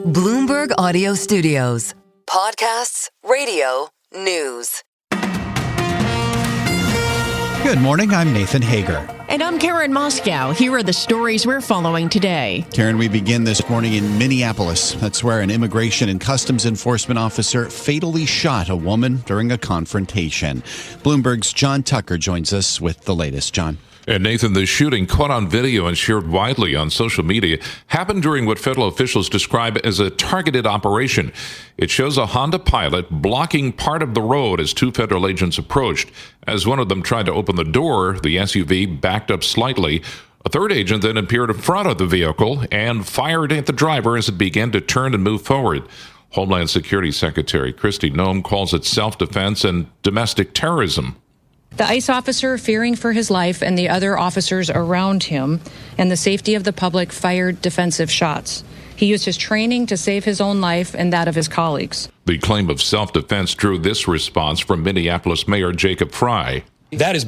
Bloomberg Audio Studios. Podcasts, radio, news. Good morning, I'm Nathan Hager. And I'm Karen Moscow. Here are the stories we're following today. Karen, we begin this morning in Minneapolis. That's where an immigration and customs enforcement officer fatally shot a woman during a confrontation. Bloomberg's John Tucker joins us with the latest. John. And Nathan, the shooting, caught on video and shared widely on social media, happened during what federal officials describe as a targeted operation. It shows a Honda Pilot blocking part of the road as two federal agents approached. As one of them tried to open the door, the SUV backed up slightly. A third agent then appeared in front of the vehicle and fired at the driver as it began to turn and move forward. Homeland Security Secretary Kristi Noem calls it self-defense and domestic terrorism. The ICE officer, fearing for his life and the other officers around him and the safety of the public, fired defensive shots. He used his training to save his own life and that of his colleagues. The claim of self-defense drew this response from Minneapolis Mayor Jacob Frey. That is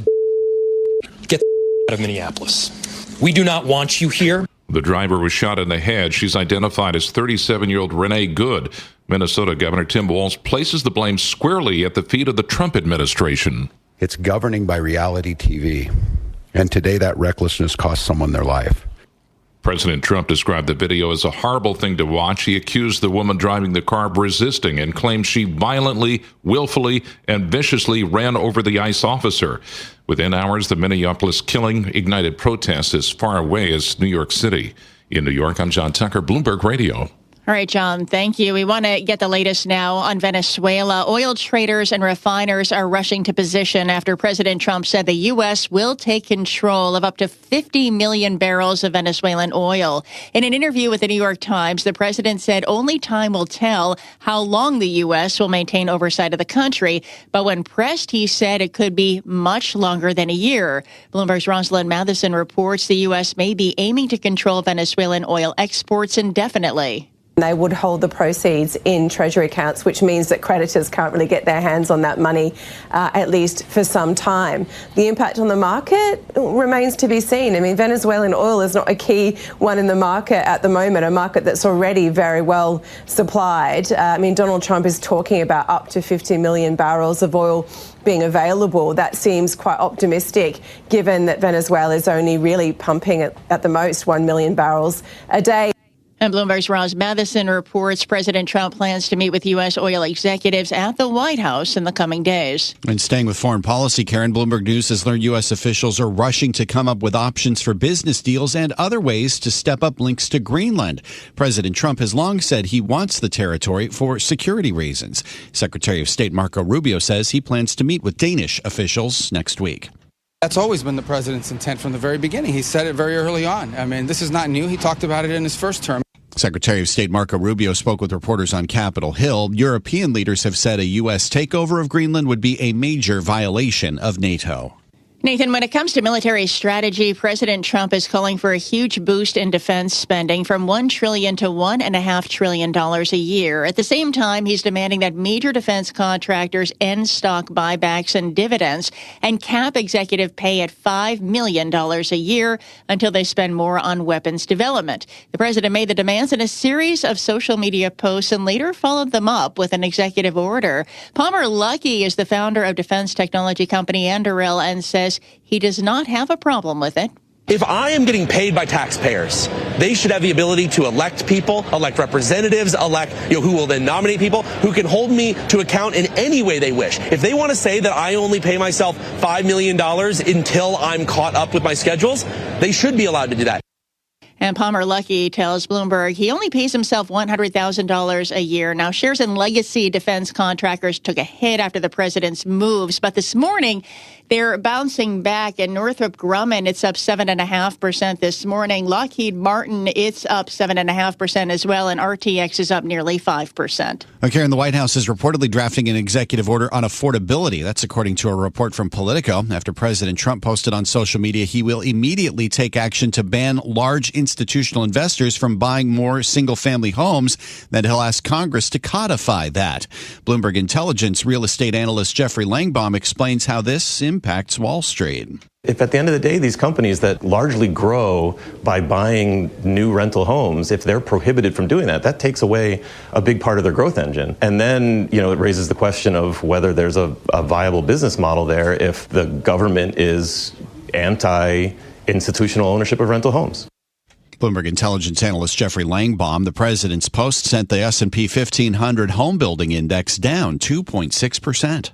get out of Minneapolis. We do not want you here. The driver was shot in the head. She's identified as 37-year-old Renee Good. Minnesota Governor Tim Walz places the blame squarely at the feet of the Trump administration. It's governing by reality TV. And today that recklessness cost someone their life. President Trump described the video as a horrible thing to watch. He accused the woman driving the car of resisting and claimed she violently, willfully, and viciously ran over the ICE officer. Within hours, the Minneapolis killing ignited protests as far away as New York City. In New York, I'm John Tucker, Bloomberg Radio. All right, John, thank you. We want to get the latest now on Venezuela. Oil traders and refiners are rushing to position after President Trump said the U.S. will take control of up to 50 million barrels of Venezuelan oil. In an interview with the New York Times, the president said only time will tell how long the U.S. will maintain oversight of the country. But when pressed, he said it could be much longer than a year. Bloomberg's Rosalind Matheson reports the U.S. may be aiming to control Venezuelan oil exports indefinitely. They would hold the proceeds in Treasury accounts, which means that creditors can't really get their hands on that money, at least for some time. The impact on the market remains to be seen. I mean, Venezuelan oil is not a key one in the market at the moment, a market that's already very well supplied. Donald Trump is talking about up to 50 million barrels of oil being available. That seems quite optimistic, given that Venezuela is only really pumping at the most 1 million barrels a day. And Bloomberg's Roz Matheson reports President Trump plans to meet with U.S. oil executives at the White House in the coming days. And staying with foreign policy, Karen, Bloomberg News has learned U.S. officials are rushing to come up with options for business deals and other ways to step up links to Greenland. President Trump has long said he wants the territory for security reasons. Secretary of State Marco Rubio says he plans to meet with Danish officials next week. That's always been the president's intent from the very beginning. He said it very early on. I mean, this is not new. He talked about it in his first term. Secretary of State Marco Rubio spoke with reporters on Capitol Hill. European leaders have said a U.S. takeover of Greenland would be a major violation of NATO. Nathan, when it comes to military strategy, President Trump is calling for a huge boost in defense spending from $1 trillion to $1.5 trillion a year. At the same time, he's demanding that major defense contractors end stock buybacks and dividends and cap executive pay at $5 million a year until they spend more on weapons development. The president made the demands in a series of social media posts and later followed them up with an executive order. Palmer Luckey is the founder of defense technology company Anduril and says he does not have a problem with it. If I am getting paid by taxpayers, they should have the ability to elect people, elect representatives, elect who will then nominate people who can hold me to account in any way they wish. If they want to say that I only pay myself $5 million until I'm caught up with my schedules, they should be allowed to do that. And Palmer Luckey tells Bloomberg he only pays himself $100,000 a year. Now, shares in legacy defense contractors took a hit after the president's moves, but this morning they're bouncing back. And Northrop Grumman, it's up 7.5% this morning. Lockheed Martin, it's up 7.5% as well, and RTX is up nearly 5%. Okay, and the White House is reportedly drafting an executive order on affordability. That's according to a report from Politico. After President Trump posted on social media, he will immediately take action to ban large institutional investors from buying more single-family homes, that he'll ask Congress to codify that. Bloomberg Intelligence real estate analyst Jeffrey Langbaum explains how this impacts Wall Street. If at the end of the day, these companies that largely grow by buying new rental homes, if they're prohibited from doing that, that takes away a big part of their growth engine. And then, it raises the question of whether there's a viable business model there if the government is anti-institutional ownership of rental homes. Bloomberg Intelligence analyst Jeffrey Langbaum. The president's post sent the S&P 1500 home building index down 2.6%.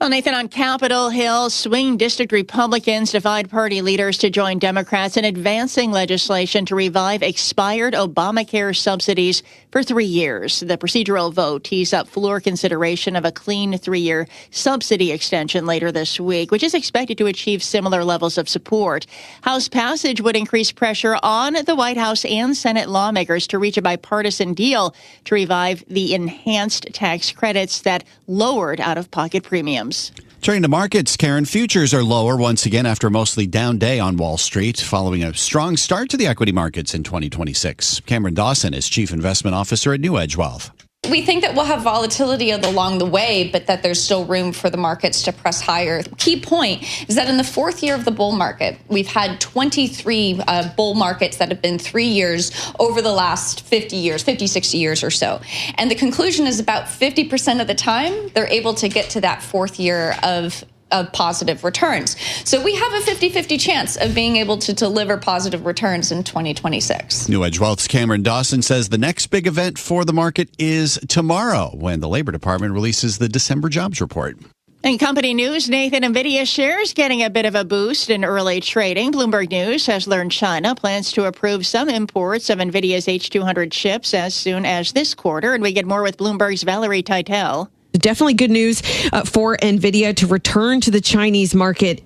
Well, Nathan, on Capitol Hill, swing district Republicans divide party leaders to join Democrats in advancing legislation to revive expired Obamacare subsidies for 3 years. The procedural vote tees up floor consideration of a clean 3-year subsidy extension later this week, which is expected to achieve similar levels of support. House passage would increase pressure on the White House and Senate lawmakers to reach a bipartisan deal to revive the enhanced tax credits that lowered out-of-pocket premiums. Turning to markets, Karen, futures are lower once again after a mostly down day on Wall Street, following a strong start to the equity markets in 2026. Cameron Dawson is Chief Investment Officer at New Edge Wealth. We think that we'll have volatility along the way, but that there's still room for the markets to press higher. Key point is that in the fourth year of the bull market, we've had 23 bull markets that have been 3 years over the last 50, 60 years or so. And the conclusion is about 50% of the time, they're able to get to that fourth year of positive returns. So we have a 50-50 chance of being able to deliver positive returns in 2026. New Edge Wealth's Cameron Dawson says the next big event for the market is tomorrow when the Labor Department releases the December jobs report. In company news, Nathan, NVIDIA shares getting a bit of a boost in early trading. Bloomberg News has learned China plans to approve some imports of NVIDIA's H200 chips as soon as this quarter. And we get more with Bloomberg's Valerie Teitel. Definitely good news for NVIDIA to return to the Chinese market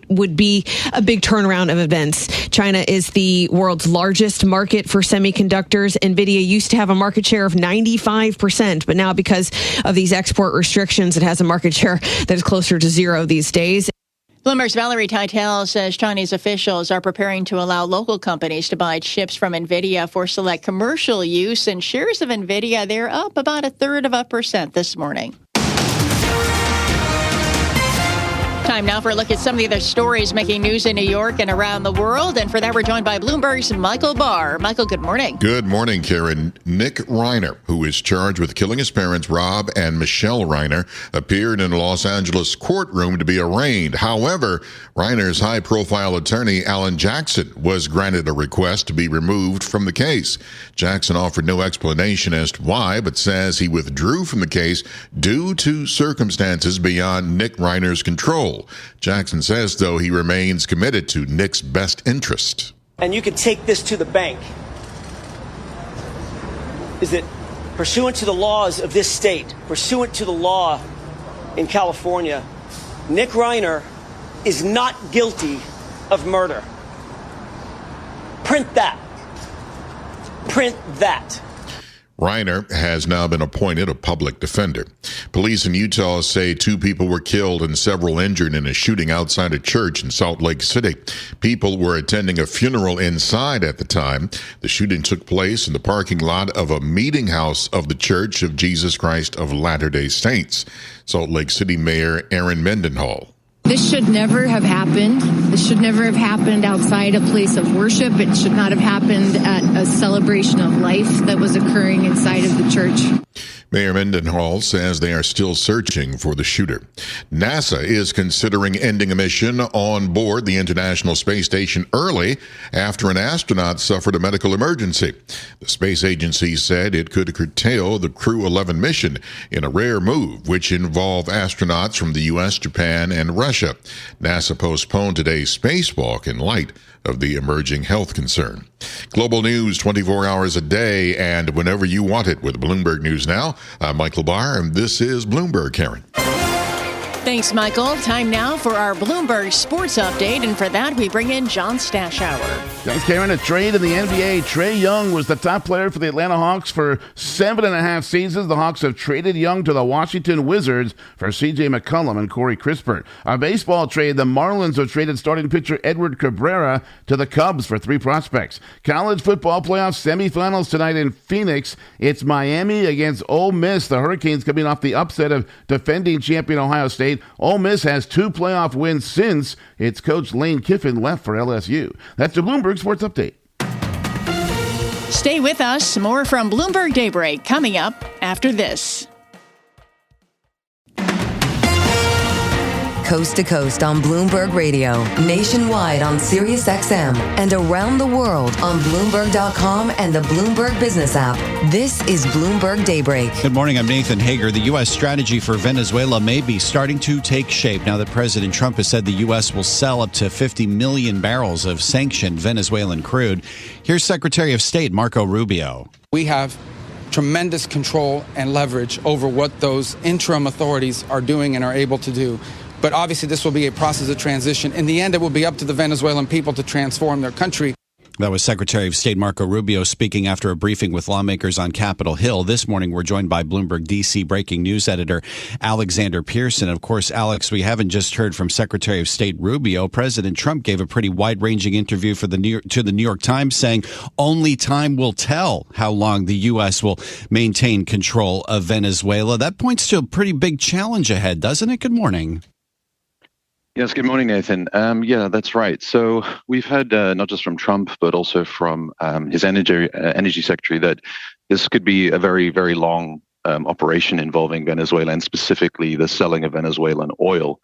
would be a big turnaround of events. China is the world's largest market for semiconductors. NVIDIA used to have a market share of 95%, but now because of these export restrictions, it has a market share that is closer to zero these days. Bloomberg's Valerie Teitel says Chinese officials are preparing to allow local companies to buy chips from NVIDIA for select commercial use, and shares of NVIDIA, they're up about 0.33% this morning. Time now for a look at some of the other stories making news in New York and around the world. And for that, we're joined by Bloomberg's Michael Barr. Michael, good morning. Good morning, Karen. Nick Reiner, who is charged with killing his parents, Rob and Michelle Reiner, appeared in a Los Angeles courtroom to be arraigned. However, Reiner's high-profile attorney, Alan Jackson, was granted a request to be removed from the case. Jackson offered no explanation as to why, but says he withdrew from the case due to circumstances beyond Nick Reiner's control. Jackson says, though, he remains committed to Nick's best interest. And you can take this to the bank. Is that pursuant to the laws of this state, pursuant to the law in California, Nick Reiner is not guilty of murder. Print that. Print that. Reiner has now been appointed a public defender. Police in Utah say 2 people were killed and several injured in a shooting outside a church in Salt Lake City. People were attending a funeral inside at the time. The shooting took place in the parking lot of a meeting house of the Church of Jesus Christ of Latter-day Saints. Salt Lake City Mayor Aaron Mendenhall. This should never have happened. This should never have happened outside a place of worship. It should not have happened at a celebration of life that was occurring inside of the church. Mayor Mendenhall says they are still searching for the shooter. NASA is considering ending a mission on board the International Space Station early after an astronaut suffered a medical emergency. The space agency said it could curtail the Crew 11 mission in a rare move, which involved astronauts from the U.S., Japan, and Russia. NASA postponed today's spacewalk in light of the emerging health concern. Global news 24 hours a day and whenever you want it with Bloomberg News Now. I'm Michael Barr, and this is Bloomberg, Karen. Thanks, Michael. Time now for our Bloomberg Sports Update, and for that, we bring in John Stashower. Thanks, Karen. A trade in the NBA. Trae Young was the top player for the Atlanta Hawks for 7.5 seasons. The Hawks have traded Young to the Washington Wizards for C.J. McCollum and Corey Crispert. A baseball trade, the Marlins have traded starting pitcher Edward Cabrera to the Cubs for 3 prospects. College football playoff semifinals tonight in Phoenix. It's Miami against Ole Miss. The Hurricanes coming off the upset of defending champion Ohio State. Ole Miss has 2 playoff wins since its coach Lane Kiffin left for LSU. That's the Bloomberg Sports Update. Stay with us. More from Bloomberg Daybreak coming up after this. Coast to coast on Bloomberg Radio, nationwide on Sirius XM, and around the world on Bloomberg.com and the Bloomberg Business app. This is Bloomberg Daybreak. Good morning, I'm Nathan Hager. The U.S. strategy for Venezuela may be starting to take shape now that President Trump has said the U.S. will sell up to 50 million barrels of sanctioned Venezuelan crude. Here's Secretary of State Marco Rubio. We have tremendous control and leverage over what those interim authorities are doing and are able to do. But obviously, this will be a process of transition. In the end, it will be up to the Venezuelan people to transform their country. That was Secretary of State Marco Rubio speaking after a briefing with lawmakers on Capitol Hill. This morning, we're joined by Bloomberg D.C. breaking news editor Alexander Pearson. Of course, Alex, we haven't just heard from Secretary of State Rubio. President Trump gave a pretty wide-ranging interview to the New York Times saying only time will tell how long the U.S. will maintain control of Venezuela. That points to a pretty big challenge ahead, doesn't it? Good morning. Yes, good morning, Nathan. Yeah, that's right. So we've heard not just from Trump, but also from his energy secretary that this could be a very, very long operation involving Venezuela and specifically the selling of Venezuelan oil.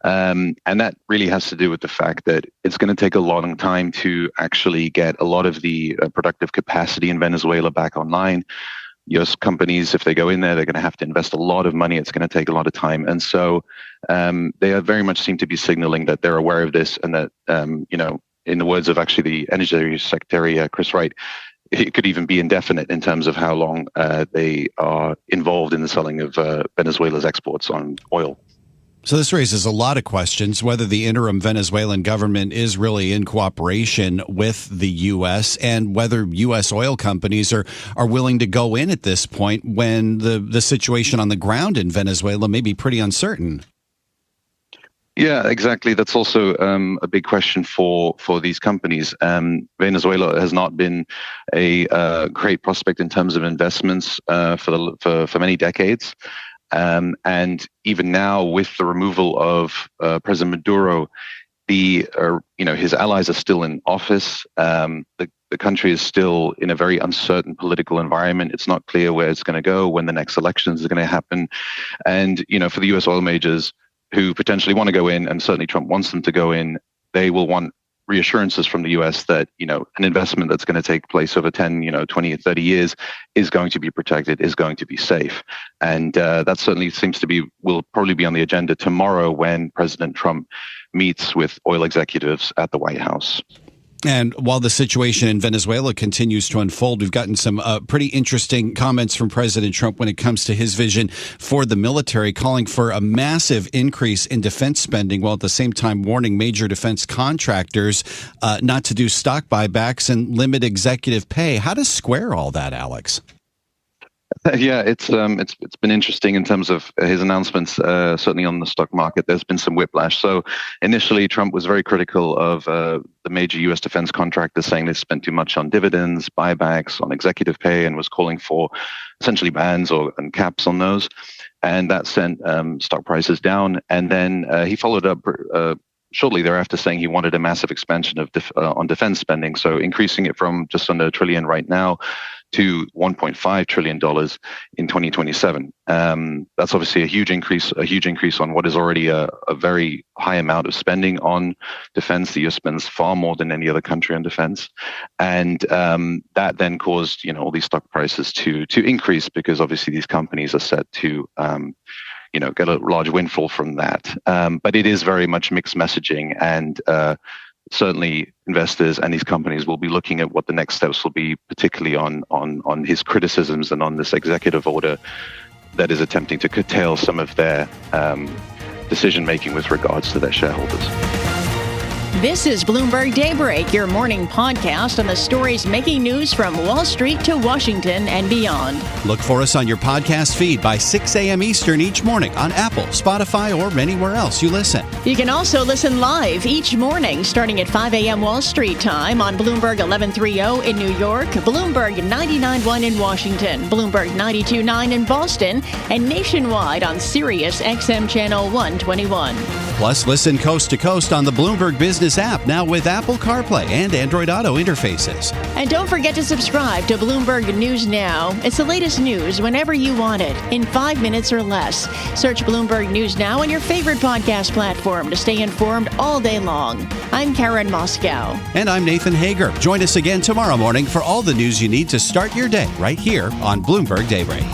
And that really has to do with the fact that it's going to take a long time to actually get a lot of the productive capacity in Venezuela back online. U.S. companies, if they go in there, they're going to have to invest a lot of money. It's going to take a lot of time. And so they are very much seem to be signaling that they're aware of this and that, in the words of actually the Energy Secretary, Chris Wright, it could even be indefinite in terms of how long they are involved in the selling of Venezuela's exports on oil. So this raises a lot of questions, whether the interim Venezuelan government is really in cooperation with the U.S. and whether U.S. oil companies are willing to go in at this point when the situation on the ground in Venezuela may be pretty uncertain. Yeah, exactly. That's also a big question for these companies. Venezuela has not been a great prospect in terms of investments for many decades. And even now, with the removal of President Maduro, his allies are still in office. The country is still in a very uncertain political environment. It's not clear where it's going to go, when the next elections are going to happen. And, for the U.S. oil majors who potentially want to go in, and certainly Trump wants them to go in, they will want reassurances from the U.S. that, an investment that's going to take place over 10, 20, 30 years is going to be protected, is going to be safe. And that certainly will probably be on the agenda tomorrow when President Trump meets with oil executives at the White House. And while the situation in Venezuela continues to unfold, we've gotten some pretty interesting comments from President Trump when it comes to his vision for the military, calling for a massive increase in defense spending, while at the same time warning major defense contractors not to do stock buybacks and limit executive pay. How to square all that, Alex? Yeah, it's been interesting in terms of his announcements, certainly on the stock market. There's been some whiplash. So initially, Trump was very critical of the major U.S. defense contractors, saying they spent too much on dividends, buybacks, on executive pay, and was calling for essentially bans and caps on those. And that sent stock prices down. And then he followed up shortly thereafter saying he wanted a massive expansion of on defense spending, so increasing it from just under $1 trillion right now to $1.5 trillion in 2027. That's obviously a huge increase on what is already a very high amount of spending on defense. The U.S. spends far more than any other country on defense. And that then caused, all these stock prices to increase, because obviously these companies are set to get a large windfall from that. But it is very much mixed messaging, and certainly investors and these companies will be looking at what the next steps will be, particularly on his criticisms and on this executive order that is attempting to curtail some of their decision making with regards to their shareholders. This is Bloomberg Daybreak, your morning podcast on the stories making news from Wall Street to Washington and beyond. Look for us on your podcast feed by 6 a.m. Eastern each morning on Apple, Spotify, or anywhere else you listen. You can also listen live each morning starting at 5 a.m. Wall Street time on Bloomberg 1130 in New York, Bloomberg 99.1 in Washington, Bloomberg 92.9 in Boston, and nationwide on Sirius XM Channel 121. Plus, listen coast to coast on the Bloomberg Business app, now with Apple CarPlay and Android Auto interfaces. And don't forget to subscribe to Bloomberg News Now. It's the latest news whenever you want it, in 5 minutes or less. Search Bloomberg News Now on your favorite podcast platform to stay informed all day long. I'm Karen Moscow. And I'm Nathan Hager. Join us again tomorrow morning for all the news you need to start your day right here on Bloomberg Daybreak.